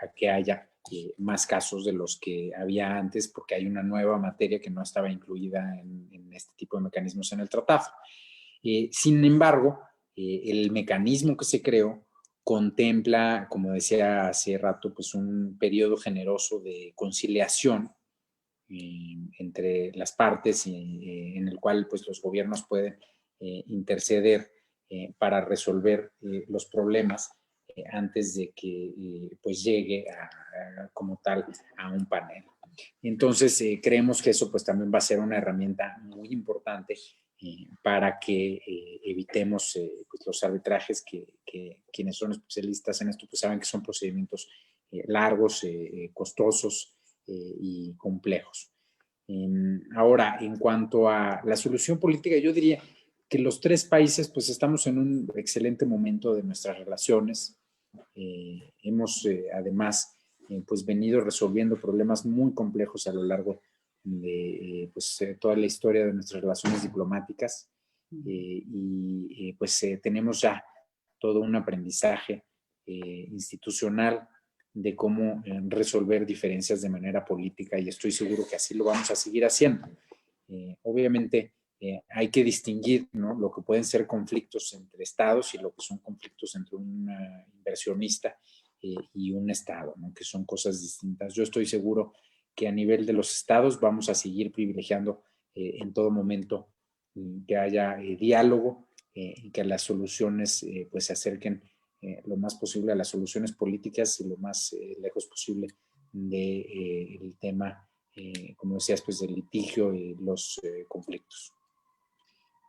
a que haya más casos de los que había antes, porque hay una nueva materia que no estaba incluida en este tipo de mecanismos en el tratado. Sin embargo, el mecanismo que se creó contempla, como decía hace rato, pues un periodo generoso de conciliación entre las partes en el cual pues los gobiernos pueden interceder para resolver los problemas antes de que pues llegue como tal a un panel. Entonces creemos que eso pues también va a ser una herramienta muy importante para que evitemos pues, los arbitrajes que quienes son especialistas en esto pues saben que son procedimientos largos, costosos y complejos. Ahora, en cuanto a la solución política, yo diría que los tres países pues estamos en un excelente momento de nuestras relaciones. Hemos además pues venido resolviendo problemas muy complejos a lo largo de pues, toda la historia de nuestras relaciones diplomáticas y pues tenemos ya todo un aprendizaje institucional de cómo resolver diferencias de manera política y estoy seguro que así lo vamos a seguir haciendo. Obviamente hay que distinguir, ¿no?, lo que pueden ser conflictos entre estados y lo que son conflictos entre un inversionista y un estado, ¿no?, que son cosas distintas. Yo estoy seguro que a nivel de los estados vamos a seguir privilegiando en todo momento que haya diálogo y que las soluciones pues se acerquen lo más posible a las soluciones políticas y lo más lejos posible del tema, como decías, pues del litigio y los conflictos.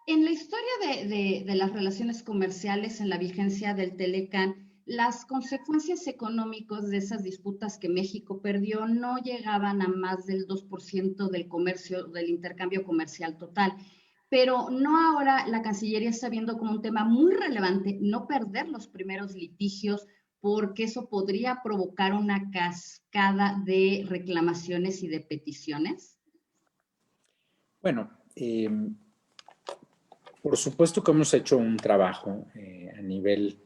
En la historia de las relaciones comerciales, en la vigencia del Telecán, las consecuencias económicas de esas disputas que México perdió no llegaban a más del 2% del comercio, del intercambio comercial total. Pero no ahora la Cancillería está viendo como un tema muy relevante no perder los primeros litigios, porque eso podría provocar una cascada de reclamaciones y de peticiones. Bueno, por supuesto que hemos hecho un trabajo a nivel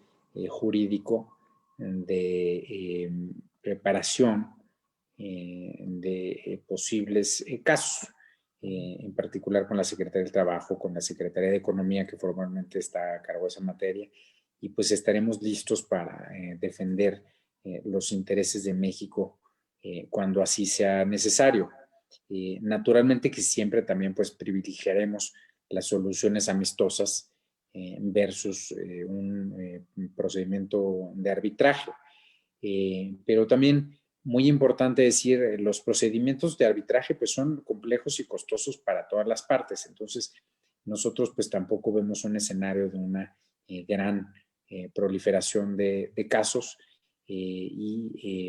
jurídico de preparación de posibles casos, en particular con la Secretaría del Trabajo, con la Secretaría de Economía, que formalmente está a cargo de esa materia, y pues estaremos listos para defender los intereses de México cuando así sea necesario. Naturalmente que siempre también pues privilegiaremos las soluciones amistosas versus un procedimiento de arbitraje. Pero también muy importante decir, los procedimientos de arbitraje pues son complejos y costosos para todas las partes. Entonces, nosotros pues tampoco vemos un escenario de una gran proliferación de casos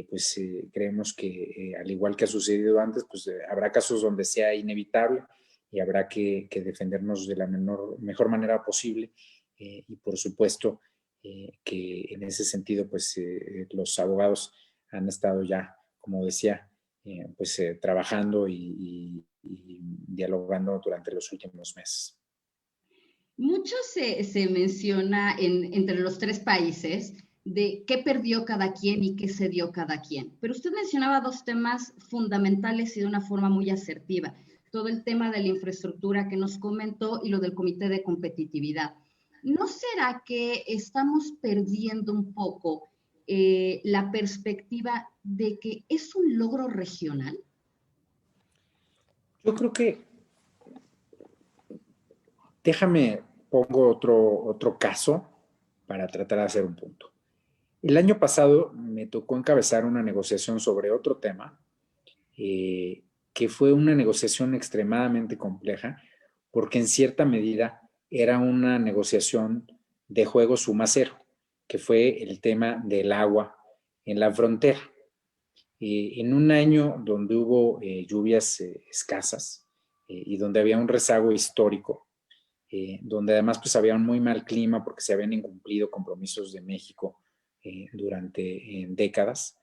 pues creemos que al igual que ha sucedido antes, pues habrá casos donde sea inevitable y habrá que defendernos de la mejor manera posible y por supuesto que en ese sentido pues los abogados han estado ya, como decía, pues trabajando y dialogando durante los últimos meses. Mucho se menciona entre los tres países de qué perdió cada quien y qué se dio cada quien. Pero usted mencionaba dos temas fundamentales y de una forma muy asertiva. Todo el tema de la infraestructura que nos comentó y lo del Comité de Competitividad. ¿No será que estamos perdiendo un poco la perspectiva de que es un logro regional? Yo creo que, déjame, pongo otro caso para tratar de hacer un punto. El año pasado me tocó encabezar una negociación sobre otro tema, que fue una negociación extremadamente compleja, porque en cierta medida era una negociación de juego suma cero, que fue el tema del agua en la frontera. En un año donde hubo lluvias escasas y donde había un rezago histórico, donde además pues había un muy mal clima porque se habían incumplido compromisos de México durante décadas,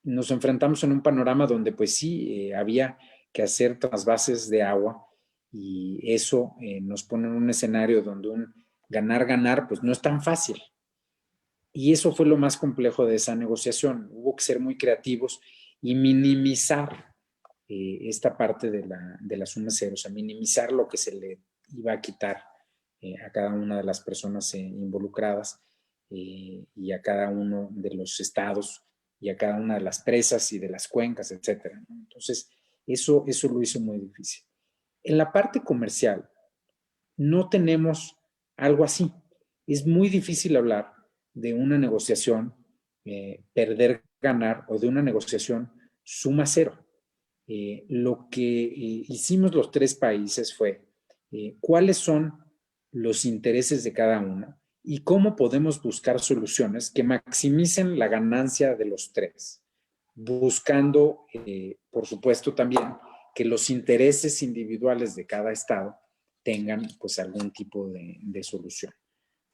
nos enfrentamos en un panorama donde pues sí había que hacer trasvases de agua y eso nos pone en un escenario donde un ganar-ganar pues no es tan fácil. Y eso fue lo más complejo de esa negociación. Hubo que ser muy creativos y minimizar esta parte de la suma cero, o sea, minimizar lo que se le iba a quitar a cada una de las personas involucradas y a cada uno de los estados y a cada una de las presas y de las cuencas, etcétera, ¿no? Entonces, eso lo hizo muy difícil. En la parte comercial, no tenemos algo así. Es muy difícil hablar de una negociación perder, ganar o de una negociación suma cero. Lo que hicimos los tres países fue cuáles son los intereses de cada uno y cómo podemos buscar soluciones que maximicen la ganancia de los tres, buscando, por supuesto, también que los intereses individuales de cada estado tengan pues algún tipo de solución.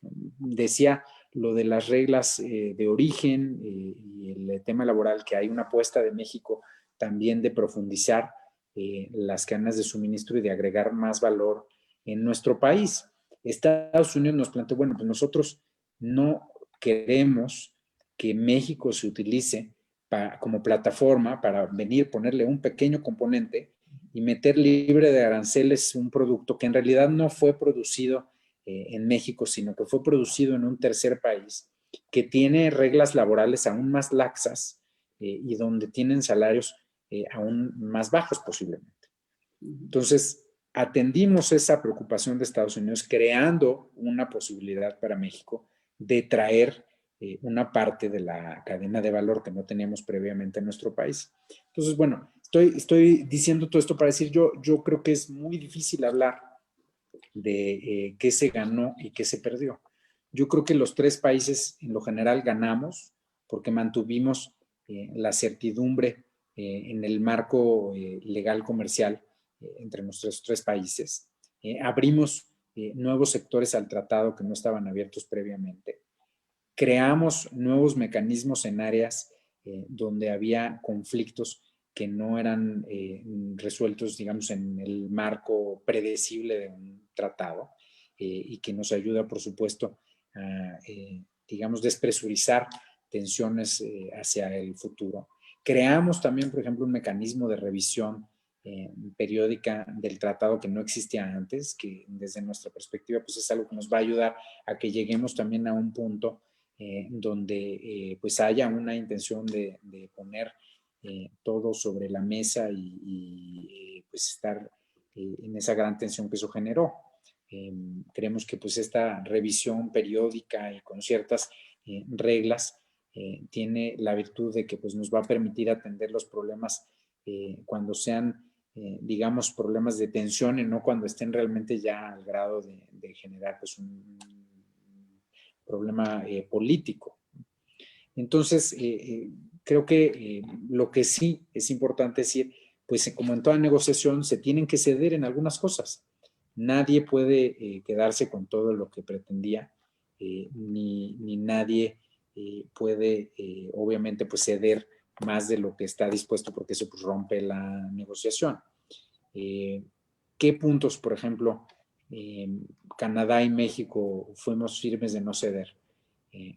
Decía lo de las reglas de origen y el tema laboral, que hay una apuesta de México también de profundizar las cadenas de suministro y de agregar más valor en nuestro país. Estados Unidos nos planteó, bueno, pues nosotros no queremos que México se utilice como plataforma para venir, ponerle un pequeño componente y meter libre de aranceles un producto que en realidad no fue producido en México, sino que fue producido en un tercer país que tiene reglas laborales aún más laxas y donde tienen salarios aún más bajos posiblemente. Entonces, atendimos esa preocupación de Estados Unidos creando una posibilidad para México de traer una parte de la cadena de valor que no teníamos previamente en nuestro país. Entonces, bueno, estoy diciendo todo esto para decir, yo creo que es muy difícil hablar de qué se ganó y qué se perdió. Yo creo que los tres países en lo general ganamos porque mantuvimos la certidumbre en el marco legal comercial entre nuestros tres países. Abrimos nuevos sectores al tratado que no estaban abiertos previamente. Creamos nuevos mecanismos en áreas donde había conflictos que no eran resueltos, digamos, en el marco predecible de un tratado y que nos ayuda, por supuesto, a, digamos, despresurizar tensiones hacia el futuro. Creamos también, por ejemplo, un mecanismo de revisión periódica del tratado que no existía antes, que desde nuestra perspectiva pues es algo que nos va a ayudar a que lleguemos también a un punto donde pues haya una intención de poner todo sobre la mesa y pues estar en esa gran tensión que eso generó. Creemos que pues esta revisión periódica y con ciertas reglas tiene la virtud de que pues nos va a permitir atender los problemas cuando sean digamos problemas de tensión y no cuando estén realmente ya al grado de generar pues un problema político. Entonces, creo que lo que sí es importante decir, pues como en toda negociación, se tienen que ceder en algunas cosas. Nadie puede quedarse con todo lo que pretendía, ni nadie puede, obviamente, pues ceder más de lo que está dispuesto, porque eso pues rompe la negociación. ¿Qué puntos, por ejemplo, Canadá y México fuimos firmes de no ceder?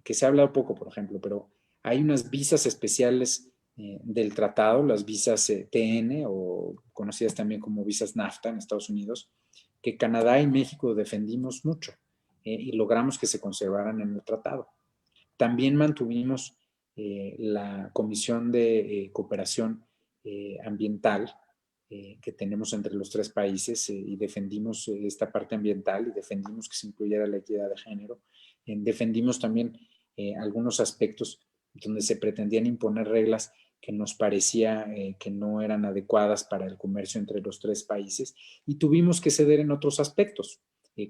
Que se ha hablado poco, por ejemplo, pero hay unas visas especiales del tratado, las visas TN o conocidas también como visas NAFTA en Estados Unidos, que Canadá y México defendimos mucho y logramos que se conservaran en el tratado. También mantuvimos la Comisión de Cooperación Ambiental que tenemos entre los tres países y defendimos esta parte ambiental y defendimos que se incluyera la equidad de género. Defendimos también algunos aspectos donde se pretendían imponer reglas que nos parecía que no eran adecuadas para el comercio entre los tres países y tuvimos que ceder en otros aspectos.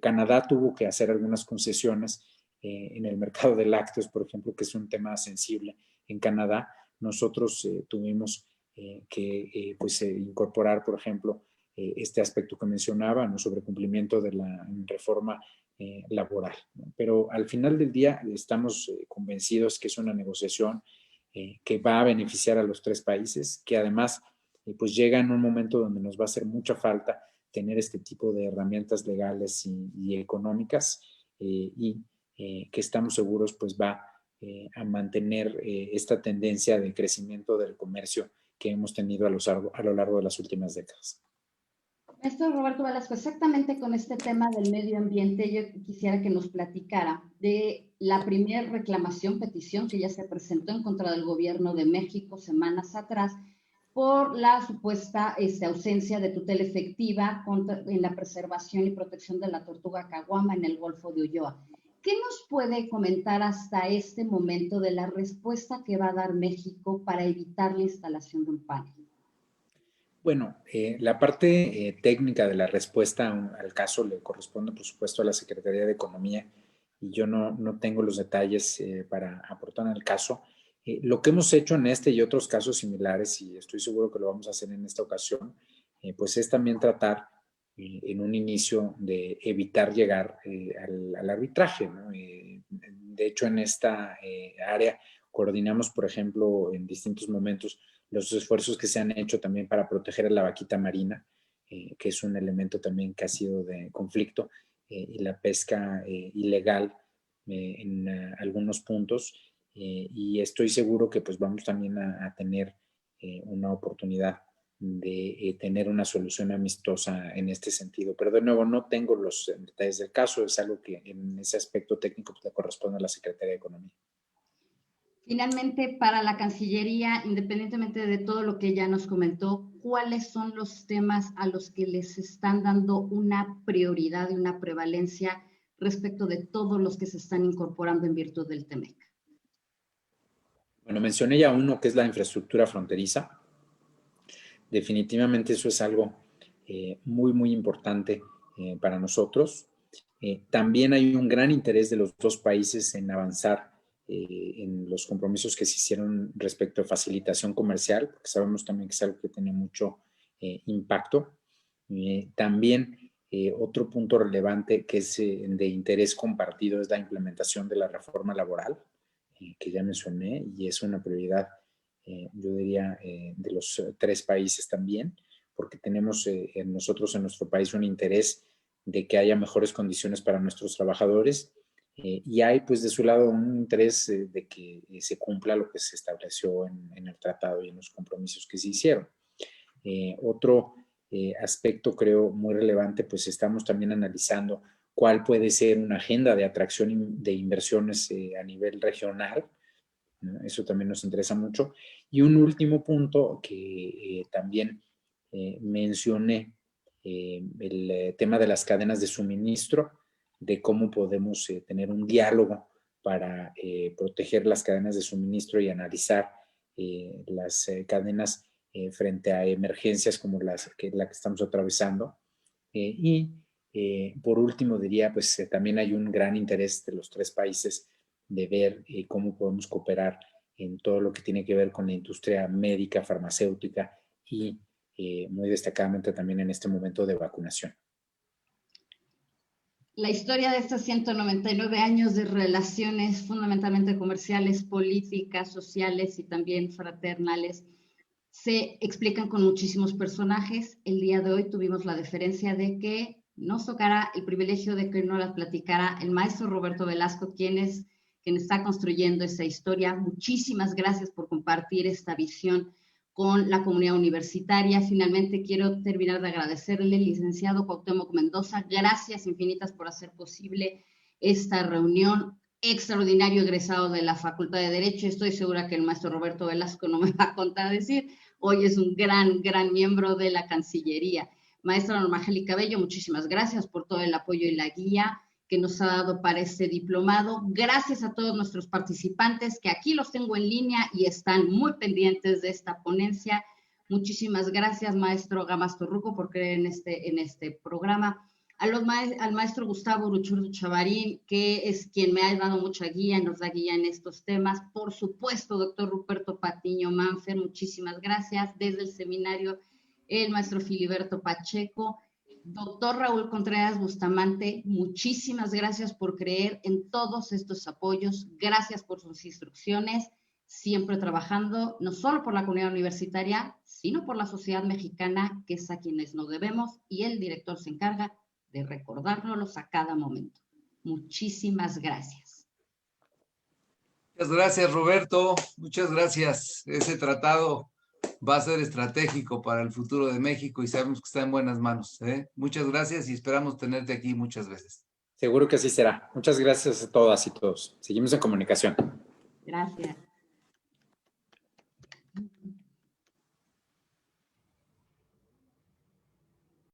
Canadá tuvo que hacer algunas concesiones en el mercado de lácteos, por ejemplo, que es un tema sensible en Canadá. Nosotros tuvimos que pues, incorporar, por ejemplo, este aspecto que mencionaba, ¿no? Sobre cumplimiento de la reforma laboral. ¿No? Pero al final del día estamos convencidos que es una negociación que va a beneficiar a los tres países, que además pues llega en un momento donde nos va a hacer mucha falta tener este tipo de herramientas legales y económicas y que estamos seguros pues va a mantener esta tendencia de crecimiento del comercio que hemos tenido a lo largo de las últimas décadas. Maestro Roberto Velasco, exactamente con este tema del medio ambiente, yo quisiera que nos platicara de la primera reclamación, petición que ya se presentó en contra del gobierno de México semanas atrás por la supuesta ausencia de tutela efectiva en la preservación y protección de la tortuga caguama en el Golfo de Ulloa. ¿Qué nos puede comentar hasta este momento de la respuesta que va a dar México para evitar la instalación de un panel? Bueno, la parte técnica de la respuesta al caso le corresponde, por supuesto, a la Secretaría de Economía y yo no tengo los detalles para aportar en el caso. Lo que hemos hecho en este y otros casos similares, y estoy seguro que lo vamos a hacer en esta ocasión, pues es también tratar en un inicio de evitar llegar al arbitraje, ¿no? De hecho, en esta área coordinamos, por ejemplo, en distintos momentos los esfuerzos que se han hecho también para proteger a la vaquita marina, que es un elemento también que ha sido de conflicto, y la pesca ilegal en algunos puntos. Y estoy seguro que pues vamos también a tener una oportunidad de tener una solución amistosa en este sentido. Pero de nuevo, no tengo los detalles del caso, es algo que en ese aspecto técnico pues, le corresponde a la Secretaría de Economía. Finalmente, para la Cancillería, independientemente de todo lo que ya nos comentó, ¿cuáles son los temas a los que les están dando una prioridad y una prevalencia respecto de todos los que se están incorporando en virtud del TEMEC? Bueno, mencioné ya uno que es la infraestructura fronteriza. Definitivamente eso es algo muy, muy importante para nosotros. También hay un gran interés de los dos países en avanzar en los compromisos que se hicieron respecto a facilitación comercial, porque sabemos también que es algo que tiene mucho impacto. También otro punto relevante que es de interés compartido es la implementación de la reforma laboral, que ya mencioné, y es una prioridad, yo diría, de los tres países también, porque tenemos nosotros en nuestro país un interés de que haya mejores condiciones para nuestros trabajadores y hay pues de su lado un interés de que se cumpla lo que se estableció en el tratado y en los compromisos que se hicieron. Otro aspecto creo muy relevante, pues estamos también analizando cuál puede ser una agenda de atracción de inversiones a nivel regional, ¿no? Eso también nos interesa mucho. Y un último punto que también mencioné, el tema de las cadenas de suministro, de cómo podemos tener un diálogo para proteger las cadenas de suministro y analizar las cadenas frente a emergencias como la que estamos atravesando. Por último diría, pues también hay un gran interés de los tres países de ver cómo podemos cooperar en todo lo que tiene que ver con la industria médica, farmacéutica y muy destacadamente también en este momento de vacunación. La historia de estos 199 años de relaciones fundamentalmente comerciales, políticas, sociales y también fraternales se explican con muchísimos personajes. El día de hoy tuvimos la deferencia de que nos tocará el privilegio de que nos las platicara el maestro Roberto Velasco, quien está construyendo esta historia. Muchísimas gracias por compartir esta visión con la comunidad universitaria. Finalmente quiero terminar de agradecerle, licenciado Cuauhtémoc Mendoza, gracias infinitas por hacer posible esta reunión. Extraordinario egresado de la Facultad de Derecho, estoy segura que el maestro Roberto Velasco no me va a contradecir, hoy es un gran miembro de la Cancillería. Maestra Norma Angélica Bello, muchísimas gracias por todo el apoyo y la guía que nos ha dado para este diplomado. Gracias a todos nuestros participantes, que aquí los tengo en línea y están muy pendientes de esta ponencia. Muchísimas gracias, maestro Gamas Torruco, por creer en este programa. Al maestro Gustavo Uruchurtu Chavarín, que es quien me ha dado mucha guía, nos da guía en estos temas. Por supuesto, doctor Ruperto Patiño Manfer, muchísimas gracias. Desde el seminario, el maestro Filiberto Pacheco. Doctor Raúl Contreras Bustamante, muchísimas gracias por creer en todos estos apoyos. Gracias por sus instrucciones, siempre trabajando no solo por la comunidad universitaria, sino por la sociedad mexicana, que es a quienes nos debemos, y el director se encarga de recordárnoslos a cada momento. Muchísimas gracias. Muchas gracias, Roberto. Muchas gracias. Ese tratado va a ser estratégico para el futuro de México y sabemos que está en buenas manos, ¿eh? Muchas gracias y esperamos tenerte aquí muchas veces. Seguro que así será. Muchas gracias a todas y todos. Seguimos en comunicación. Gracias.